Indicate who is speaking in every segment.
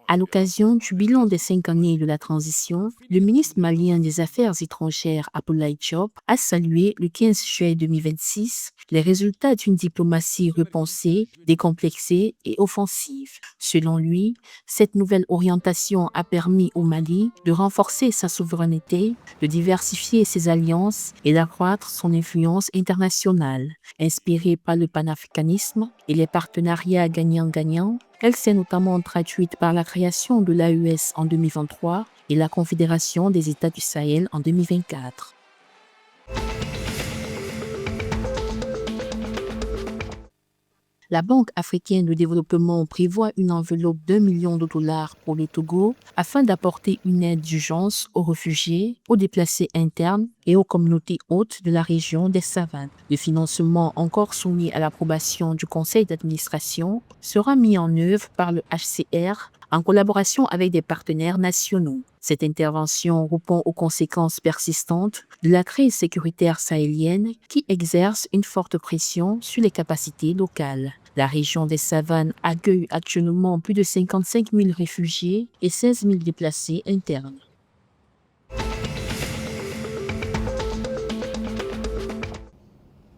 Speaker 1: À l'occasion du bilan des 5 années de la transition, le ministre malien des Affaires étrangères Abdoulaye Diop a salué le 15 juillet 2026 les résultats d'une diplomatie repensée, décomplexée et offensive. Selon lui, cette nouvelle orientation a permis au Mali de renforcer sa souveraineté, de diversifier ses alliances et d'accroître son influence internationale. Inspirée par le panafricanisme et les partenariats gagnant-gagnant, elle s'est notamment traduite par la création de l'AES en 2023 et la Confédération des États du Sahel en 2024. La Banque africaine de développement prévoit une enveloppe d'1 million de dollars pour le Togo afin d'apporter une aide d'urgence aux réfugiés, aux déplacés internes et aux communautés hôtes de la région des Savanes. Le financement, encore soumis à l'approbation du conseil d'administration, sera mis en œuvre par le HCR en collaboration avec des partenaires nationaux. Cette intervention répond aux conséquences persistantes de la crise sécuritaire sahélienne qui exerce une forte pression sur les capacités locales. La région des Savanes accueille actuellement plus de 55 000 réfugiés et 16 000 déplacés internes.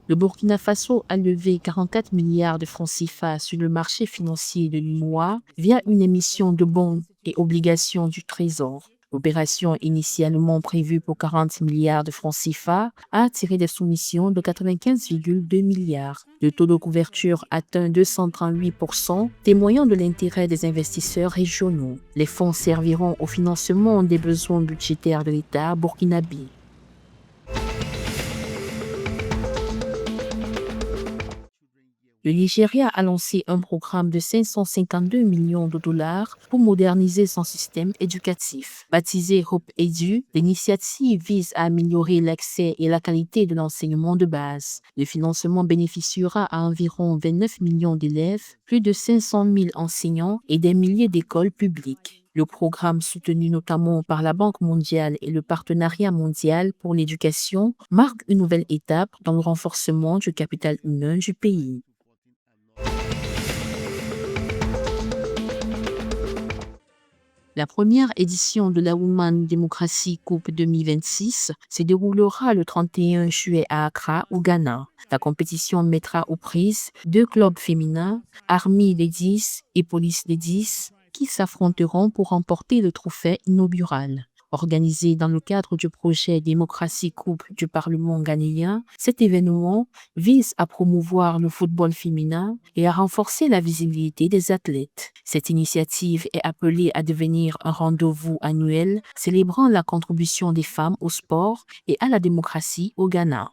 Speaker 1: Le Burkina Faso a levé 44 milliards de francs CFA sur le marché financier de l'UEMOA via une émission de bons et obligations du Trésor. L'opération initialement prévue pour 40 milliards de francs CFA a attiré des soumissions de 95,2 milliards. Le taux de couverture atteint 238%, témoignant de l'intérêt des investisseurs régionaux. Les fonds serviront au financement des besoins budgétaires de l'État burkinabé. Le Nigeria a lancé un programme de 552 millions de dollars pour moderniser son système éducatif. Baptisé Hope Edu, l'initiative vise à améliorer l'accès et la qualité de l'enseignement de base. Le financement bénéficiera à environ 29 millions d'élèves, plus de 500 000 enseignants et des milliers d'écoles publiques. Le programme, soutenu notamment par la Banque mondiale et le Partenariat mondial pour l'éducation, marque une nouvelle étape dans le renforcement du capital humain du pays. La première édition de la Women Democracy Cup 2026 se déroulera le 31 juillet à Accra, au Ghana. La compétition mettra aux prises 2 clubs féminins, Army Ladies et Police Ladies, qui s'affronteront pour remporter le trophée inaugural. Organisé dans le cadre du projet Démocratie Coupe du Parlement ghanéen, cet événement vise à promouvoir le football féminin et à renforcer la visibilité des athlètes. Cette initiative est appelée à devenir un rendez-vous annuel célébrant la contribution des femmes au sport et à la démocratie au Ghana.